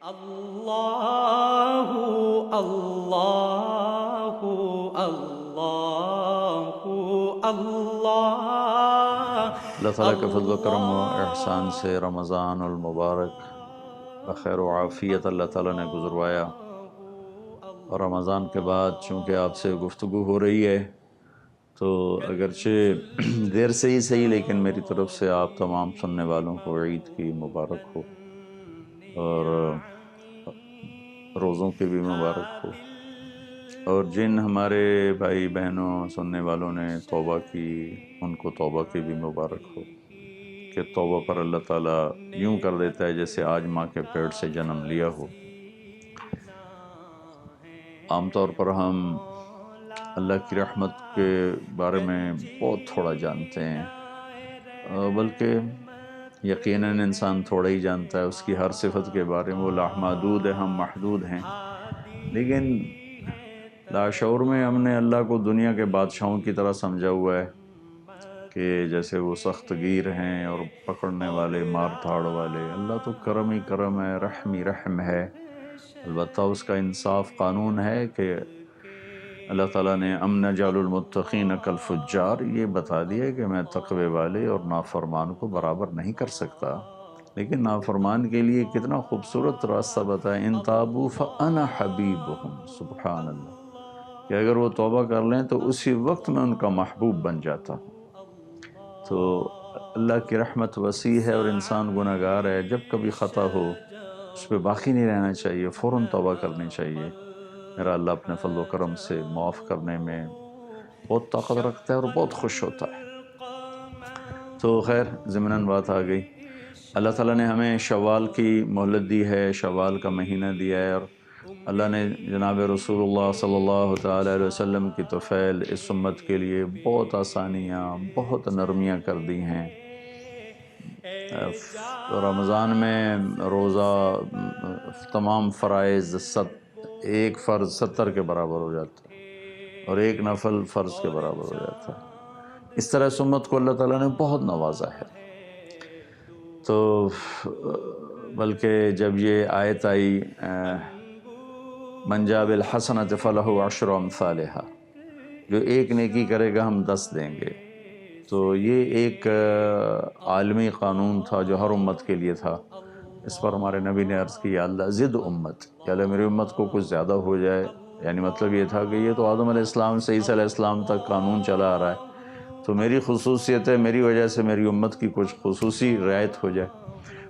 اللہ اللہ اللہ اللہ تعالیٰ کے فضل و کرم و احسان سے رمضان المبارک بخیر و عافیت اللہ تعالیٰ نے گزروایا، اور رمضان کے بعد چونکہ آپ سے گفتگو ہو رہی ہے تو اگرچہ دیر سے ہی صحیح، لیکن میری طرف سے آپ تمام سننے والوں کو عید کی مبارک ہو، اور روزوں کی بھی مبارک ہو، اور جن ہمارے بھائی بہنوں سننے والوں نے توبہ کی ان کو توبہ کی بھی مبارک ہو، کہ توبہ پر اللہ تعالیٰ یوں کر دیتا ہے جیسے آج ماں کے پیٹ سے جنم لیا ہو۔ عام طور پر ہم اللہ کی رحمت کے بارے میں بہت تھوڑا جانتے ہیں، بلکہ یقیناً انسان تھوڑا ہی جانتا ہے اس کی ہر صفت کے بارے میں۔ وہ لامحدود ہے، ہم محدود ہیں، لیکن لاشعور میں ہم نے اللہ کو دنیا کے بادشاہوں کی طرح سمجھا ہوا ہے کہ جیسے وہ سخت گیر ہیں اور پکڑنے والے، مار دھاڑ والے۔ اللہ تو کرم ہی کرم ہے، رحم ہی رحم ہے۔ البتہ اس کا انصاف قانون ہے کہ اللہ تعالیٰ نے ام نجعل المتقین کالفجار، یہ بتا دیا کہ میں تقوی والے اور نافرمان کو برابر نہیں کر سکتا، لیکن نافرمان کے لیے کتنا خوبصورت راستہ بتایا، ان تابوا فانا حبیبہم، سبحان اللہ، کہ اگر وہ توبہ کر لیں تو اسی وقت میں ان کا محبوب بن جاتا ہوں۔ تو اللہ کی رحمت وسیع ہے، اور انسان گناہ گار ہے، جب کبھی خطا ہو اس پہ باقی نہیں رہنا چاہیے، فوراً توبہ کرنی چاہیے۔ میرا اللہ اپنے فضل و کرم سے معاف کرنے میں بہت طاقت رکھتا ہے اور بہت خوش ہوتا ہے۔ تو خیر، ضمناً بات آ گئی، اللہ تعالیٰ نے ہمیں شوال کی مہلت دی ہے، شوال کا مہینہ دیا ہے، اور اللہ نے جناب رسول اللہ صلی اللہ تعالیٰ علیہ وسلم کی طفیل اس امت کے لیے بہت آسانیاں، بہت نرمیاں کر دی ہیں۔ رمضان میں روزہ تمام فرائض ایک فرض 70 کے برابر ہو جاتا ہے، اور ایک نفل فرض کے برابر ہو جاتا ہے۔ اس طرح اس امت کو اللہ تعالیٰ نے بہت نوازا ہے۔ تو بلکہ جب یہ آیت آئی من جاء بالحسنۃ فلہ عشر امثالہا، جو ایک نیکی کرے گا ہم 10 دیں گے، تو یہ ایک عالمی قانون تھا جو ہر امت کے لیے تھا۔ اس پر ہمارے نبی نے عرض کی، یا اللہ زد امت، یا اللہ میری امت کو کچھ زیادہ ہو جائے، یعنی مطلب یہ تھا کہ یہ تو آدم علیہ السلام سے عیسیٰ علیہ السلام تک قانون چلا آ رہا ہے، تو میری خصوصیت ہے، میری وجہ سے میری امت کی کچھ خصوصی رعایت ہو جائے۔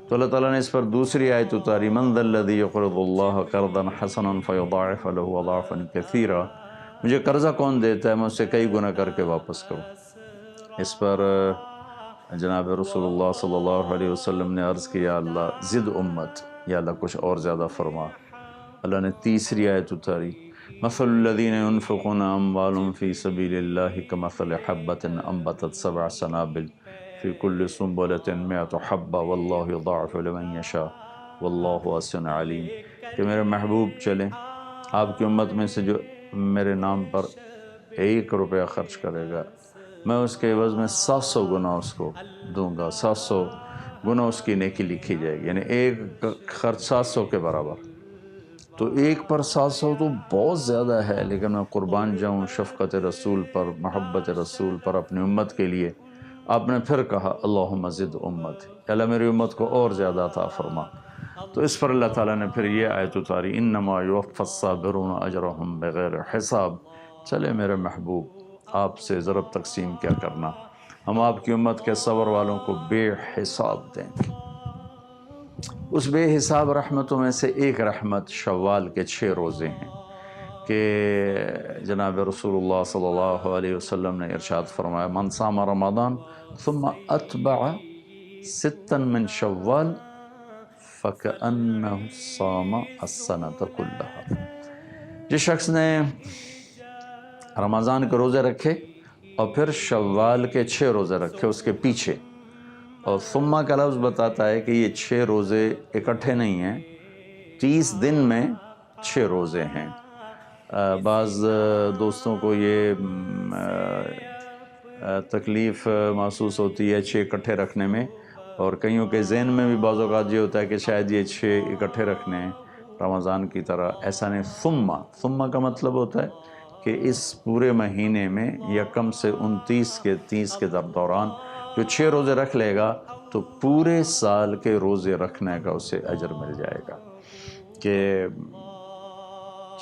تو اللہ تعالیٰ نے اس پر دوسری آیت اتاری، من ذا الذی یقرض اللہ قرضا حسنا فیضاعف لہ اضعافا کثیرا، مجھے قرضہ کون دیتا ہے میں اسے کئی گنا کر کے واپس کروں۔ اس پر جناب رسول اللہ صلی اللہ علیہ وسلم نے عرض کیا، یا اللہ زد امت، یا اللہ کچھ اور زیادہ فرما۔ اللہ نے تیسری آیت اتاری، مثل الذین ينفقون اموالهم فی سبیل اللہ کمثل حبۃ انبتت 7 سنابل فی کل سنبلۃ 100 حبۃ واللہ یضاعف لمن یشاء واللہ واسع علیم، کہ میرے محبوب چلیں، آپ کی امت میں سے جو میرے نام پر 1 روپیہ خرچ کرے گا، میں اس کے عوض میں 700 گنا اس کو دوں گا، 700 گنا اس کی نیکی لکھی جائے گی، یعنی ایک خرچ 700 کے برابر۔ تو 1 پر 700 تو بہت زیادہ ہے، لیکن میں قربان جاؤں شفقت رسول پر، محبت رسول پر، اپنی امت کے لیے۔ آپ نے پھر کہا اللہم زد امت، اللہ میری امت کو اور زیادہ عطا فرما۔ تو اس پر اللہ تعالیٰ نے پھر یہ آیت اتاری، انما یوفی الصابرون اجرہم بغیر حساب، چلے میرے محبوب آپ سے ضرب تقسیم کیا کرنا، ہم آپ کی امت کے صبر والوں کو بے حساب دیں گے۔ اس بے حساب رحمتوں میں سے ایک رحمت شوال کے 6 روزے ہیں، کہ جناب رسول اللہ صلی اللہ علیہ وسلم نے ارشاد فرمایا، من صام رمضان ثم اتبع 6 من شوال فکأنہ صام السنۃ کلہا، جس شخص نے رمضان کے روزے رکھے اور پھر شوال کے 6 روزے رکھے اس کے پیچھے، اور ثم کا لفظ بتاتا ہے کہ یہ 6 روزے اکٹھے نہیں ہیں، 30 دن میں 6 روزے ہیں۔ بعض دوستوں کو یہ تکلیف محسوس ہوتی ہے 6 اکٹھے رکھنے میں، اور کئیوں کے ذہن میں بھی بعض اوقات یہ ہوتا ہے کہ شاید یہ 6 اکٹھے رکھنے ہیں، رمضان کی طرح ایسا نہیں، ثم کا مطلب ہوتا ہے کہ اس پورے مہینے میں یکم سے 29 کے 30 کے دوران جو 6 روزے رکھ لے گا تو پورے سال کے روزے رکھنے کا اسے اجر مل جائے گا، کہ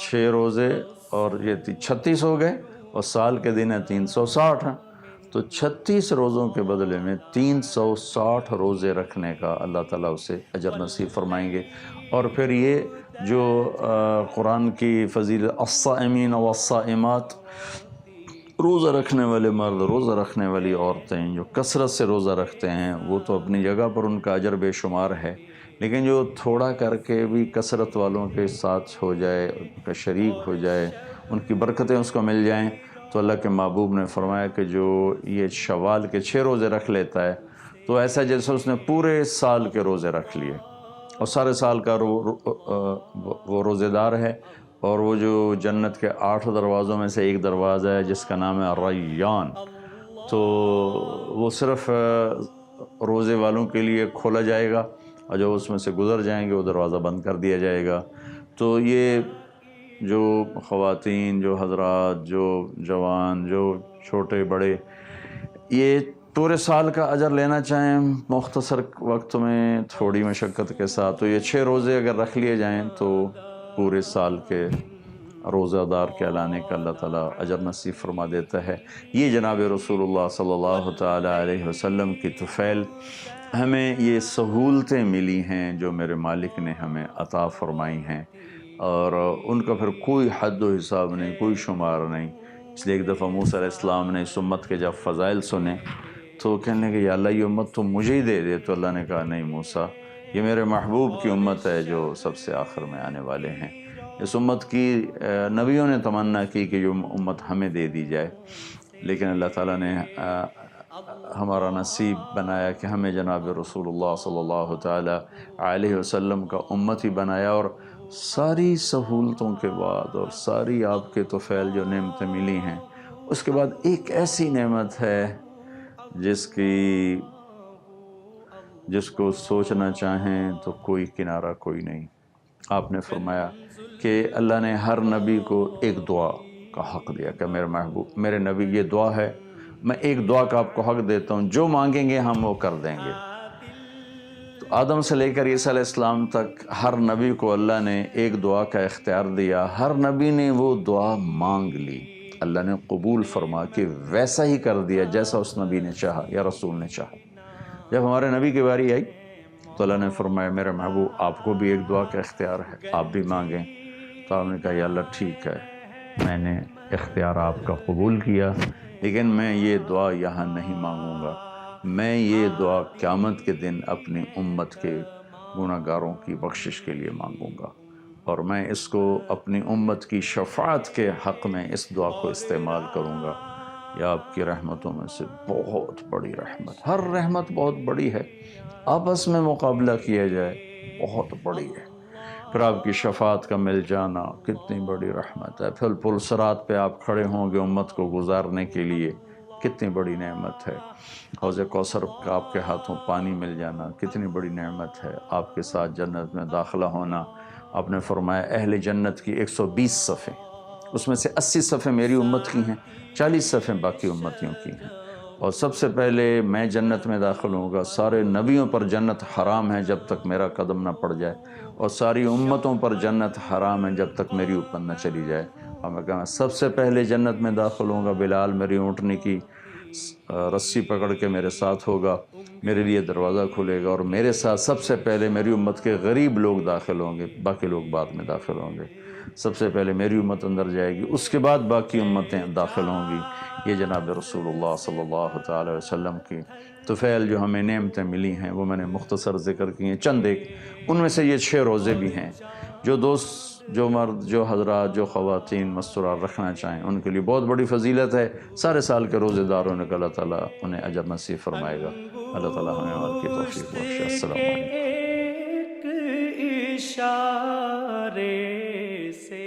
6 روزے اور یہ 36 ہو گئے اور سال کے دن ہیں 360 ہیں، تو 36 روزوں کے بدلے میں 360 روزے رکھنے کا اللہ تعالیٰ اسے اجر نصیب فرمائیں گے۔ اور پھر یہ جو قرآن کی فضیلت الصائمین والصائمات، روزہ رکھنے والے مرد، روزہ رکھنے والی عورتیں جو کثرت سے روزہ رکھتے ہیں وہ تو اپنی جگہ پر ان کا اجر بے شمار ہے، لیکن جو تھوڑا کر کے بھی کثرت والوں کے ساتھ ہو جائے، ان کا شریک ہو جائے، ان کی برکتیں اس کو مل جائیں، تو اللہ کے محبوب نے فرمایا کہ جو یہ شوال کے 6 روزے رکھ لیتا ہے تو ایسا جیسے اس نے پورے سال کے روزے رکھ لیے، اور سارے سال کا وہ روزے دار ہے۔ اور وہ جو جنت کے 8 دروازوں میں سے ایک دروازہ ہے جس کا نام ہے ریان، تو وہ صرف روزے والوں کے لیے کھولا جائے گا، اور جو اس میں سے گزر جائیں گے وہ دروازہ بند کر دیا جائے گا۔ تو یہ جو خواتین، جو حضرات، جو جوان، جو چھوٹے بڑے، یہ پورے سال کا اجر لینا چاہیں مختصر وقت میں تھوڑی مشقت کے ساتھ، تو یہ 6 روزے اگر رکھ لیے جائیں تو پورے سال کے روزہ دار کہلانے کا اللہ تعالیٰ اجر نصیب فرما دیتا ہے۔ یہ جناب رسول اللہ صلی اللہ تعالیٰ علیہ وسلم کی طفیل، ہمیں یہ سہولتیں ملی ہیں جو میرے مالک نے ہمیں عطا فرمائی ہیں، اور ان کا پھر کوئی حد و حساب نہیں، کوئی شمار نہیں۔ اس لیے ایک دفعہ موسیٰ علیہ السلام نے اس امت کے جب فضائل سنے تو کہنے کہ یا اللہ یہ امت تم مجھے ہی دے دے، تو اللہ نے کہا نہیں موسیٰ، یہ میرے محبوب کی امت ہے جو سب سے آخر میں آنے والے ہیں۔ اس امت کی نبیوں نے تمنا کی کہ یہ امت ہمیں دے دی جائے، لیکن اللہ تعالیٰ نے ہمارا نصیب بنایا کہ ہمیں جناب رسول اللہ صلی اللہ تعالیٰ علیہ وسلم کا امت ہی بنایا، اور ساری سہولتوں کے بعد اور ساری آپ کے طفیل جو نعمتیں ملی ہیں، اس کے بعد ایک ایسی نعمت ہے جس کو سوچنا چاہیں تو کوئی کنارہ کوئی نہیں۔ آپ نے فرمایا کہ اللہ نے ہر نبی کو ایک دعا کا حق دیا کہ میرے محبوب، میرے نبی یہ دعا ہے، میں ایک دعا کا آپ کو حق دیتا ہوں، جو مانگیں گے ہم وہ کر دیں گے۔ تو آدم سے لے کر عیسیٰ علیہ السلام تک ہر نبی کو اللہ نے ایک دعا کا اختیار دیا، ہر نبی نے وہ دعا مانگ لی، اللہ نے قبول فرما کے ویسا ہی کر دیا جیسا اس نبی نے چاہا یا رسول نے چاہا۔ جب ہمارے نبی کی باری آئی تو اللہ نے فرمایا میرے محبوب آپ کو بھی ایک دعا کا اختیار ہے، آپ بھی مانگیں۔ تو آپ نے کہا یا اللہ ٹھیک ہے، میں نے اختیار آپ کا قبول کیا، لیکن میں یہ دعا یہاں نہیں مانگوں گا، میں یہ دعا قیامت کے دن اپنی امت کے گناہ گاروں کی بخشش کے لیے مانگوں گا، اور میں اس کو اپنی امت کی شفاعت کے حق میں اس دعا کو استعمال کروں گا۔ یا آپ کی رحمتوں میں سے بہت بڑی رحمت، ہر رحمت بہت بڑی ہے، آپس میں مقابلہ کیا جائے بہت بڑی ہے۔ پھر آپ کی شفاعت کا مل جانا کتنی بڑی رحمت ہے، پھر پل صراط پہ آپ کھڑے ہوں گے امت کو گزارنے کے لیے، کتنی بڑی نعمت ہے۔ حوض کوثر کا آپ کے ہاتھوں پانی مل جانا کتنی بڑی نعمت ہے۔ آپ کے ساتھ جنت میں داخلہ ہونا، آپ نے فرمایا اہل جنت کی 120 صفیں، اس میں سے 80 صفیں میری امت کی ہیں، 40 صفیں باقی امتیوں کی ہیں، اور سب سے پہلے میں جنت میں داخل ہوں گا۔ سارے نبیوں پر جنت حرام ہے جب تک میرا قدم نہ پڑ جائے، اور ساری امتوں پر جنت حرام ہے جب تک میری اوپر نہ چلی جائے۔ اور میں کہا سب سے پہلے جنت میں داخل ہوں گا، بلال میری اونٹنی کی رسی پکڑ کے میرے ساتھ ہوگا، میرے لیے دروازہ کھلے گا، اور میرے ساتھ سب سے پہلے میری امت کے غریب لوگ داخل ہوں گے، باقی لوگ بعد میں داخل ہوں گے۔ سب سے پہلے میری امت اندر جائے گی، اس کے بعد باقی امتیں داخل ہوں گی۔ یہ جناب رسول اللہ صلی اللہ تعالی وسلم کی طفیل جو ہمیں نعمتیں ملی ہیں وہ میں نے مختصر ذکر کی ہیں، چند ایک ان میں سے یہ 6 روزے بھی ہیں۔ جو دوست، جو مرد، جو حضرات، جو خواتین مستورات رکھنا چاہیں ان کے لیے بہت بڑی فضیلت ہے۔ سارے سال کے روزے داروں نے اللہ تعالیٰ انہیں اجر نصیب فرمائے گا۔ اللہ تعالیٰ ہمیں عمل کی توفیق بخشے۔ السلام علیکم۔ ایک اشارے سے